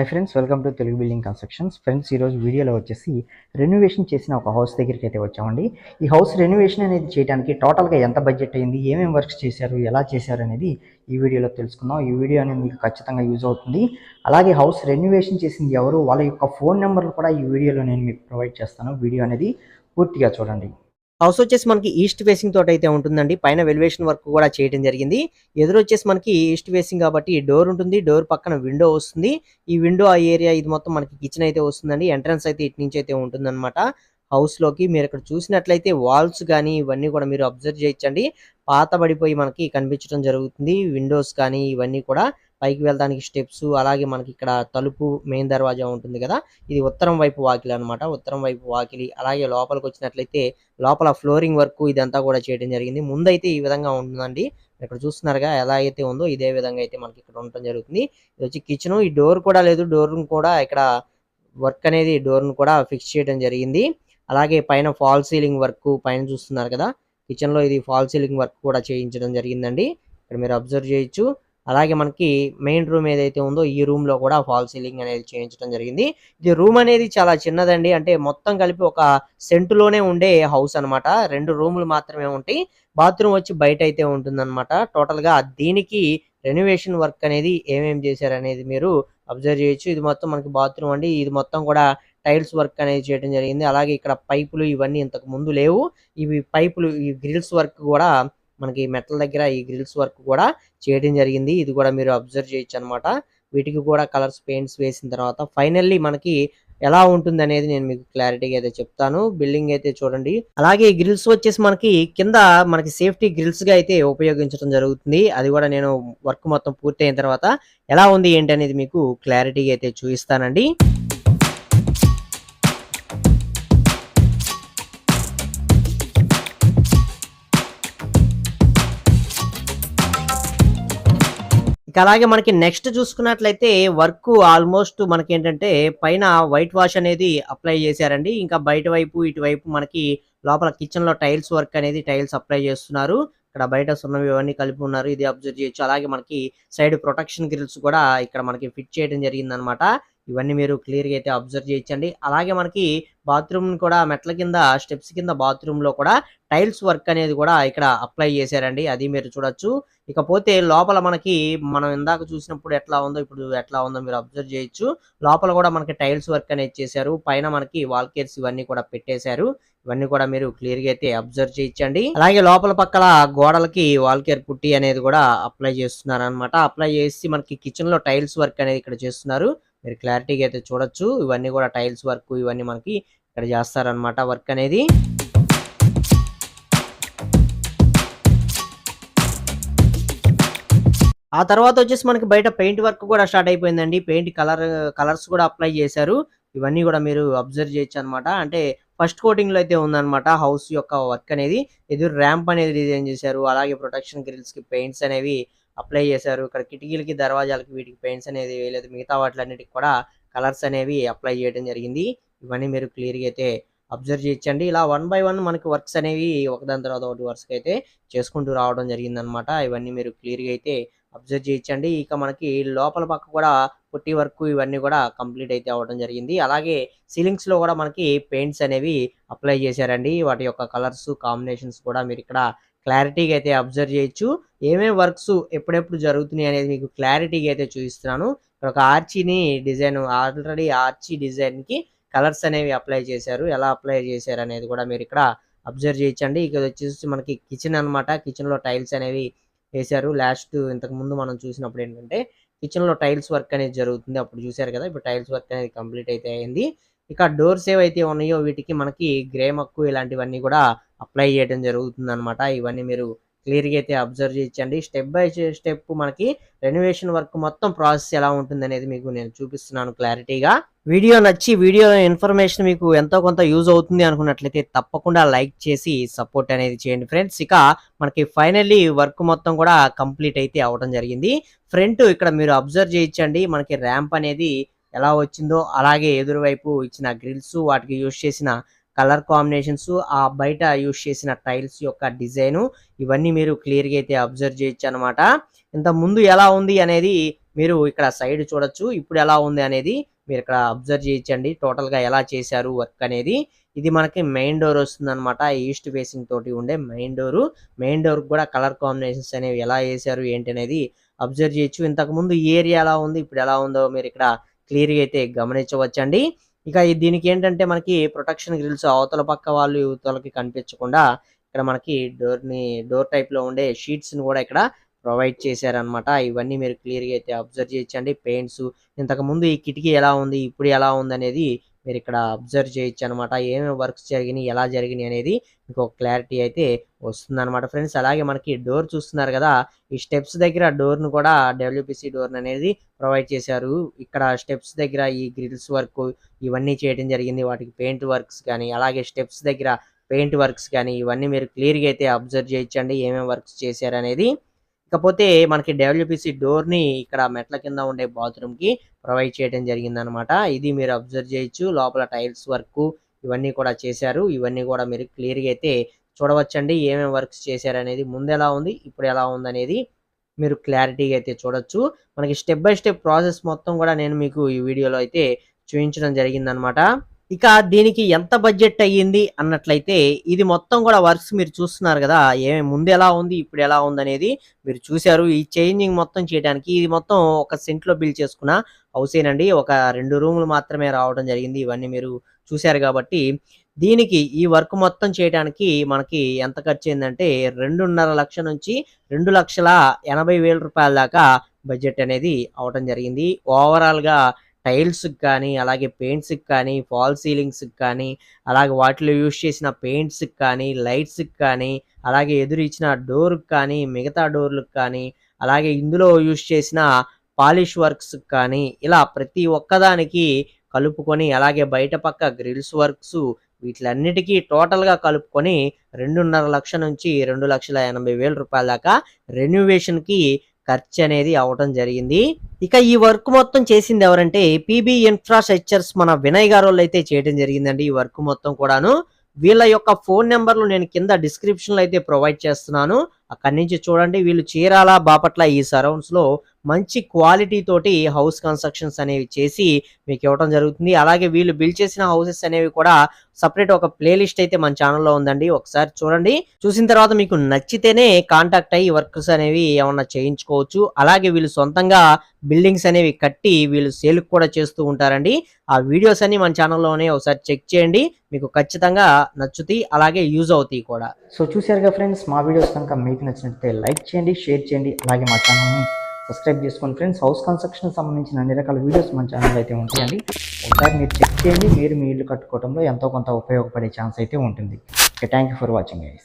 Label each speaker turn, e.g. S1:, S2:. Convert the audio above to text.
S1: Hi friends, welcome to Telugu building constructions. Friends, ఈరోజు వీడియోలో వచ్చేసి రెనోవేషన్ చేసిన ఒక హౌస్ దగ్గరికి అయితే వచ్చామండి. ఈ హౌస్ రెనోవేషన్ అనేది చేయడానికి టోటల్గా ఎంత బడ్జెట్ అయింది, ఏమేమి వర్క్స్ చేశారు, ఎలా చేశారు అనేది ఈ వీడియోలో తెలుసుకుందాం. ఈ వీడియో అనేది మీకు ఖచ్చితంగా యూజ్ అవుతుంది. అలాగే హౌస్ రెనోవేషన్ చేసింది ఎవరు, వాళ్ళ యొక్క ఫోన్ నెంబర్లు కూడా ఈ వీడియోలో నేను మీకు ప్రొవైడ్ చేస్తాను. వీడియో అనేది పూర్తిగా చూడండి.
S2: హౌస్ వచ్చేసి మనకి ఈస్ట్ ఫేసింగ్ తోటి అయితే ఉంటుందండి. పైన వెలివేషన్ వర్క్ కూడా చేయడం జరిగింది. ఎదురు వచ్చేసి మనకి ఈస్ట్ ఫేసింగ్ కాబట్టి డోర్ ఉంటుంది. డోర్ పక్కన విండో వస్తుంది. ఈ విండో ఆ ఏరియా ఇది మొత్తం మనకి కిచెన్ అయితే వస్తుందండి. ఎంట్రన్స్ అయితే ఇటు నుంచి అయితే ఉంటుందన్నమాట. హౌస్ లోకి మీరు ఇక్కడ చూసినట్లయితే వాల్స్ కానీ ఇవన్నీ కూడా మీరు అబ్జర్వ్ చేయొచ్చండి. పాత పడిపోయి మనకి కనిపించడం జరుగుతుంది. విండోస్ కానీ ఇవన్నీ కూడా పైకి వెళ్ళడానికి స్టెప్స్, అలాగే మనకి ఇక్కడ తలుపు మెయిన్ దర్వాజా ఉంటుంది కదా, ఇది ఉత్తరం వైపు వాకిలి అనమాట. ఉత్తరం వైపు వాకిలి, అలాగే లోపలికి వచ్చినట్లయితే లోపల ఫ్లోరింగ్ వర్క్ ఇదంతా కూడా చేయడం జరిగింది. ముందైతే ఈ విధంగా ఉంటుందండి. ఇక్కడ చూస్తున్నారుగా ఎలా అయితే ఉందో ఇదే విధంగా అయితే మనకి ఇక్కడ ఉండటం జరుగుతుంది. ఇది వచ్చి కిచెన్. ఈ డోర్ కూడా లేదు, డోర్ కూడా ఇక్కడ వర్క్ అనేది డోర్ ను కూడా ఫిక్స్ చేయడం జరిగింది. అలాగే పైన ఫాల్ సీలింగ్ వర్క్ పైన చూస్తున్నారు కదా, కిచెన్ లో ఇది ఫాల్ సీలింగ్ వర్క్ కూడా చేయించడం జరిగిందండి. ఇక్కడ మీరు అబ్జర్వ్ చేయొచ్చు. అలాగే మనకి మెయిన్ రూమ్ ఏదైతే ఉందో ఈ రూమ్ లో కూడా ఫాల్ సీలింగ్ అనేది చేయించడం జరిగింది. ఇది రూమ్ అనేది చాలా చిన్నదండి. అంటే మొత్తం కలిపి ఒక సెంటులోనే ఉండే హౌస్ అనమాట. 2 రూములు మాత్రమే ఉంటాయి. బాత్రూమ్ వచ్చి బయట అయితే ఉంటుందన్నమాట. టోటల్ గా దీనికి రెనోవేషన్ వర్క్ అనేది ఏమేమి చేశారు అనేది మీరు అబ్జర్వ్ చేయొచ్చు. ఇది మొత్తం మనకి బాత్రూమ్ అండి. ఇది మొత్తం కూడా టైల్స్ వర్క్ అనేది చేయడం జరిగింది. అలాగే ఇక్కడ పైపులు ఇవన్నీ ఇంతకు ముందు లేవు. ఇవి పైపులు, ఈ గ్రిల్స్ వర్క్ కూడా మనకి మెట్ల దగ్గర ఈ గ్రిల్స్ వర్క్ కూడా చేయడం జరిగింది. ఇది కూడా మీరు అబ్జర్వ్ చేయొచ్చు అనమాట. వీటికి కూడా కలర్స్ పెయింట్స్ వేసిన తర్వాత ఫైనల్లీ మనకి ఎలా ఉంటుంది అనేది నేను మీకు క్లారిటీగా అయితే చెప్తాను. బిల్డింగ్ అయితే చూడండి. అలాగే ఈ గ్రిల్స్ వచ్చేసి మనకి కింద మనకి సేఫ్టీ గ్రిల్స్ గా అయితే ఉపయోగించడం జరుగుతుంది. అది కూడా నేను వర్క్ మొత్తం పూర్తి అయిన తర్వాత ఎలా ఉంది ఏంటి అనేది మీకు క్లారిటీగా అయితే చూపిస్తానండి. ఇక అలాగే మనకి నెక్స్ట్ చూసుకున్నట్లయితే వర్క్ ఆల్మోస్ట్ మనకి ఏంటంటే పైన వైట్ వాష్ అనేది అప్లై చేశారండి. ఇంకా బయట వైపు ఇటువైపు మనకి లోపల కిచెన్ లో టైల్స్ వర్క్ అనేది టైల్స్ అప్లై చేస్తున్నారు. ఇక్కడ బయట సున్నవి ఇవన్నీ కలిపి ఉన్నారు. ఇది అబ్జర్వ్ చేయొచ్చు. అలాగే మనకి సైడ్ ప్రొటెక్షన్ గ్రిల్స్ కూడా ఇక్కడ మనకి ఫిట్ చేయడం జరిగింది అనమాట. ఇవన్నీ మీరు క్లియర్ గా అయితే అబ్జర్వ్ చేయొచ్చండి. అలాగే మనకి బాత్రూమ్ కూడా మెట్ల కింద స్టెప్స్ కింద బాత్రూమ్ లో కూడా టైల్స్ వర్క్ అనేది కూడా ఇక్కడ అప్లై చేశారండి. అది మీరు చూడొచ్చు. ఇకపోతే లోపల మనకి మనం ఇందాక చూసినప్పుడు ఎట్లా ఉందో ఇప్పుడు ఎట్లా ఉందో మీరు అబ్జర్వ్ చేయొచ్చు. లోపల కూడా మనకి టైల్స్ వర్క్ అనేది చేశారు. పైన మనకి వాల్ కేర్స్ ఇవన్నీ కూడా పెట్టేశారు. ఇవన్నీ కూడా మీరు క్లియర్ గా అయితే అబ్జర్వ్ చేయొచ్చండి. అలాగే లోపల పక్కల గోడలకి వాల్ కేర్ పుట్టి అనేది కూడా అప్లై చేస్తున్నారు అనమాట. అప్లై చేసి మనకి కిచెన్ లో టైల్స్ వర్క్ అనేది ఇక్కడ చేస్తున్నారు. మీరు క్లారిటీగా అయితే చూడొచ్చు. ఇవన్నీ కూడా టైల్స్ వర్క్ ఇవన్నీ మనకి ఇక్కడ చేస్తారనమాట వర్క్ అనేది. ఆ తర్వాత వచ్చేసి మనకి బయట పెయింట్ వర్క్ కూడా స్టార్ట్ అయిపోయిందండి. పెయింట్ కలర్స్ కూడా అప్లై చేశారు. ఇవన్నీ కూడా మీరు అబ్జర్వ్ చేయొచ్చు అనమాట. అంటే ఫస్ట్ కోటింగ్ లో అయితే ఉందన్నమాట హౌస్ యొక్క వర్క్ అనేది. ఎదురు ర్యాంప్ అనేది డిజైన్ చేశారు. అలాగే ప్రొటెక్షన్ గ్రిల్స్ కి పెయింట్స్ అనేవి అప్లై చేశారు. ఇక్కడ కిటికీలకి దర్వాజాలకి వీటికి పెయింట్స్ అనేది వేయలేదు. మిగతా వాటిలన్నిటికి కూడా కలర్స్ అనేవి అప్లై చేయడం జరిగింది. ఇవన్నీ మీరు క్లియర్ గా అయితే అబ్జర్వ్ చేయొచ్చండి. ఇలా 1 బై 1 మనకి వర్క్స్ అనేవి ఒకదాని తర్వాత ఒకటి వర్క్స్ అయితే చేసుకుంటూ రావడం జరిగింది అనమాట. ఇవన్నీ మీరు క్లియర్ గా అయితే అబ్జర్వ్ చేయొచ్చండి. ఇక మనకి లోపల పక్క కూడా పుట్టి వర్క్ ఇవన్నీ కూడా కంప్లీట్ అయితే అవ్వడం జరిగింది. అలాగే సీలింగ్స్ లో కూడా మనకి పెయింట్స్ అనేవి అప్లై చేశారండి. వాటి యొక్క కలర్స్ కాంబినేషన్స్ కూడా మీరు ఇక్కడ క్లారిటీగా అయితే అబ్జర్వ్ చేయొచ్చు. ఏమేమి వర్క్స్ ఎప్పుడెప్పుడు జరుగుతున్నాయి అనేది మీకు క్లారిటీగా అయితే చూపిస్తున్నాను. ఇక్కడ ఒక ఆర్చీని డిజైన్, ఆల్రెడీ ఆర్చీ డిజైన్ కి కలర్స్ అనేవి అప్లై చేశారు. ఎలా అప్లై చేశారు అనేది కూడా మీరు ఇక్కడ అబ్జర్వ్ చేయొచ్చండి. ఇక్కడ వచ్చేసి మనకి కిచెన్ అనమాట. కిచెన్ లో టైల్స్ అనేవి వేశారు. లాస్ట్ ఇంతకు ముందు మనం చూసినప్పుడు ఏంటంటే కిచెన్ లో టైల్స్ వర్క్ అనేది జరుగుతుంది. అప్పుడు చూశారు కదా. ఇప్పుడు టైల్స్ వర్క్ అనేది కంప్లీట్ అయితే అయింది. ఇక డోర్స్ ఏవైతే ఉన్నాయో వీటికి మనకి గ్రే మక్కు ఇలాంటివన్నీ కూడా అప్లై చేయడం జరుగుతుంది అనమాట. ఇవన్నీ మీరు క్లియర్ గా అయితే అబ్జర్వ్ చేయొచ్చండి. స్టెప్ బై స్టెప్ మనకి రెనోవేషన్ వర్క్ మొత్తం ప్రాసెస్ ఎలా ఉంటుంది అనేది మీకు నేను చూపిస్తున్నాను క్లారిటీగా. వీడియో నచ్చి వీడియో ఇన్ఫర్మేషన్ మీకు ఎంతో కొంత యూజ్ అవుతుంది అనుకున్నట్లయితే తప్పకుండా లైక్ చేసి సపోర్ట్ అనేది చేయండి ఫ్రెండ్స్. ఇక మనకి ఫైనల్లీ వర్క్ మొత్తం కూడా కంప్లీట్ అయితే అవడం జరిగింది. ఫ్రంట్ ఇక్కడ మీరు అబ్జర్వ్ చేయొచ్చండి. మనకి ర్యాంప్ అనేది ఎలా వచ్చిందో, అలాగే ఎదురువైపు ఇచ్చిన గ్రిల్స్, వాటికి యూజ్ చేసిన కలర్ కాంబినేషన్స్, ఆ బయట యూజ్ చేసిన టైల్స్ యొక్క డిజైన్, ఇవన్నీ మీరు క్లియర్ గా అయితే అబ్జర్వ్ చేయొచ్చు అనమాట. ఇంత ముందు ఎలా ఉంది అనేది మీరు ఇక్కడ సైడ్ చూడొచ్చు. ఇప్పుడు ఎలా ఉంది అనేది మీరు ఇక్కడ అబ్జర్వ్ చేయొచ్చండి. టోటల్‌గా ఎలా చేశారు వర్క్ అనేది. ఇది మనకి మెయిన్ డోర్ వస్తుందన్నమాట. ఈస్ట్ ఫేసింగ్ తోటి ఉండే మెయిన్ డోరు. మెయిన్ డోర్‌కి కూడా కలర్ కాంబినేషన్స్ అనేవి ఎలా ఏశారు ఏంటి అనేది అబ్జర్వ్ చేయొచ్చు. ఇంతకుముందు ఈ ఏరియా ఎలా ఉంది, ఇప్పుడు ఎలా ఉందో మీరు ఇక్కడ క్లియర్‌గా అయితే గమనించవచ్చండి. ఇక దీనికేంటంటే మనకి ప్రొటెక్షన్ గ్రిల్స్ అవతల పక్క వాళ్ళు ఇవతలకి కనిపించకుండా ఇక్కడ మనకి డోర్ టైప్‌లో ఉండే షీట్స్‌ని కూడా ఇక్కడ ప్రొవైడ్ చేశారనమాట. ఇవన్నీ మీరు క్లియర్‌గా అయితే అబ్జర్వ్ చేయొచ్చండి. పెయింట్స్ ఇంతకుముందు ఈ కిటికీ ఎలా ఉంది, ఇప్పుడు ఎలా ఉందనేది మీరిక్కడ అబ్జర్వ్ చేయొచ్చనమాట. ఏమేమి వర్క్స్ జరిగినియి, ఎలా జరిగినియి అనేది మీకొక క్లారిటీ అయితే వస్తుందనమాట ఫ్రెండ్స్. అలాగే మనకి డోర్ చూస్తున్నారు గదా! ఈ స్టెప్స్ దగ్గర డోర్‌ని కూడా డబ్ల్యూపీసీ డోర్‌ననేది ప్రొవైడ్ చేశారు. ఇక్కడ స్టెప్స్ దగ్గర ఈ గ్రిల్స్ వర్కు ఇవన్నీ చేయడం జరిగింది. వాటికి పెయింట్ వర్క్స్ గానీ, అలాగే స్టెప్స్ దగ్గర పెయింట్ వర్క్స్ గానీ, ఇవన్నీ మీరు క్లియర్‌గా అయితే అబ్జర్వ్ చేయొచ్చండి. ఏమేమి వర్క్స్ చేశారనేది. ఇకపోతే మనకి డబ్ల్యూపీసీ డోర్‌ని ఇక్కడ మెట్ల కింద ఉండే బాత్రూమ్‌కి ప్రొవైడ్ చేయడం జరిగిందనమాట. ఇది మీరు అబ్జర్వ్ చేయొచ్చు. లోపల టైల్స్ వర్కు ఇవన్నీ కూడా చేశారు. ఇవన్నీ కూడా మీరు క్లియర్‌గా అయితే చూడవచ్చండి. ఏమేమి వర్క్స్ చేశారనేది ముందెలా ఉంది, ఇప్పుడు ఎలా ఉందనేది మీరు క్లారిటీగా అయితే చూడొచ్చు. మనకి స్టెప్ బై స్టెప్ ప్రాసెస్ మొత్తం కూడా నేను మీకు ఈ వీడియోలో అయితే చూయించడం జరిగిందనమాట. ఇక దీనికి ఎంత బడ్జెట్ అయ్యింది అన్నట్లయితే, ఇది మొత్తం కూడా వర్క్స్ మీరు చూస్తున్నారు గదా! ముందు ఎలా ఉంది, ఇప్పుడు ఎలా ఉందనేది మీరు చూసారు. ఈ చేంజింగ్ మొత్తం చేయడానికి ఇది మొత్తం ఒక సెంట్‌లో బిల్డ్ చేసుకున్న హౌసేనండి. ఒక 2 రూములు మాత్రమే రావడం జరిగింది. ఇవన్నీ మీరు చూసారు గాబట్టి, దీనికి ఈ వర్క్ మొత్తం చేయడానికి మనకి ఎంత ఖర్చయిందంటే 2.5 లక్షల నుంచి రూ. 2,80,000 దాకా బడ్జెట్ అనేది అవ్వటం జరిగింది. ఓవరాల్‌గా టైల్స్‌కి కానీ, అలాగే పెయింట్స్‌కి కానీ, ఫాల్ సీలింగ్స్‌కి కానీ, అలాగే వాటిలో యూజ్ చేసిన పెయింట్స్‌కి కానీ, లైట్స్‌కి కానీ, అలాగే ఎదురు ఇచ్చిన డోర్‌కి కానీ, మిగతా డోర్‌లకి కానీ, అలాగే ఇందులో యూజ్ చేసిన పాలిష్ వర్క్స్‌కి కానీ, ఇలా ప్రతి ఒక్కదానికి కలుపుకొని, అలాగే బయట పక్క గ్రిల్స్ వర్క్సు వీటిలన్నిటికీ టోటల్‌గా కలుపుకొని 2.5 లక్షల నుంచి రూ. 2,80,000 దాకా రెనోవేషన్‌కి ఖర్చనేది అవ్వటం జరిగింది. ఇక ఈ వర్క్ మొత్తం చేసింది ఎవరంటే పీబీ ఇన్ఫ్రాస్ట్రక్చర్స్ మన వినయ్ గారోళ్ళైతే చేయడం జరిగిందండి. ఈ వర్క్ మొత్తం కూడాను. వీళ్ళ యొక్క ఫోన్ నంబర్‌లు నేను కింద డిస్క్రిప్షన్‌లో అయితే ప్రొవైడ్ చేస్తున్నాను. అక్కడి నుంచి చూడండి. వీళ్ళు చీరాల, బాపట్ల ఈ సరౌండ్స్‌లో మంచి క్వాలిటీ తోటి హౌస్ కన్‌స్ట్రక్షన్స్ అనేవి చేసి మీకు ఇవ్వడం జరుగుతుంది. అలాగే వీళ్ళు బిల్డ్ చేసిన హౌసెస్ అనేవి కూడా సెపరేట్ ఒక ప్లే లిస్ట్ అయితే మన ఛానెల్‌లో ఉందండి. ఒకసారి చూడండి. చూసిన తర్వాత మీకు నచ్చితేనే కాంటాక్ట్ అయ్యి వర్క్స్ అనేవి ఏమన్నా చేయించుకోవచ్చు. అలాగే వీళ్ళు సొంతంగా బిల్డింగ్స్ అనేవి కట్టి వీళ్ళు సేల్‌కి కూడా చేస్తూ ఉంటారండి. ఆ వీడియోస్ అన్ని మన ఛానెల్‌లోనే ఒకసారి చెక్ చేయండి. మీకు ఖచ్చితంగా నచ్చుతాయి. అలాగే యూజ్ అవుతాయి కూడా.
S1: సో చూసారుగా ఫ్రెండ్స్, మా వీడియోస్ కనుక మీకు నచ్చినట్లయితే లైక్ చేయండి, షేర్ చేయండి, అలాగే మా ఛానల్ని సబ్స్క్రైబ్ చేసుకోండి ఫ్రెండ్స్. హౌస్ కన్స్ట్రక్షన్ సంబంధించిన అన్ని రకాల వీడియోస్ మన ఛానల్ అయితే ఉంటాయండి. ఒకసారి మీరు చెక్ చేయండి. మీరు మీ ఇల్లు కట్టుకోవడంలో ఎంతో కొంత ఉపయోగపడే ఛాన్స్ అయితే ఉంటుంది. Okay, thank you for watching guys.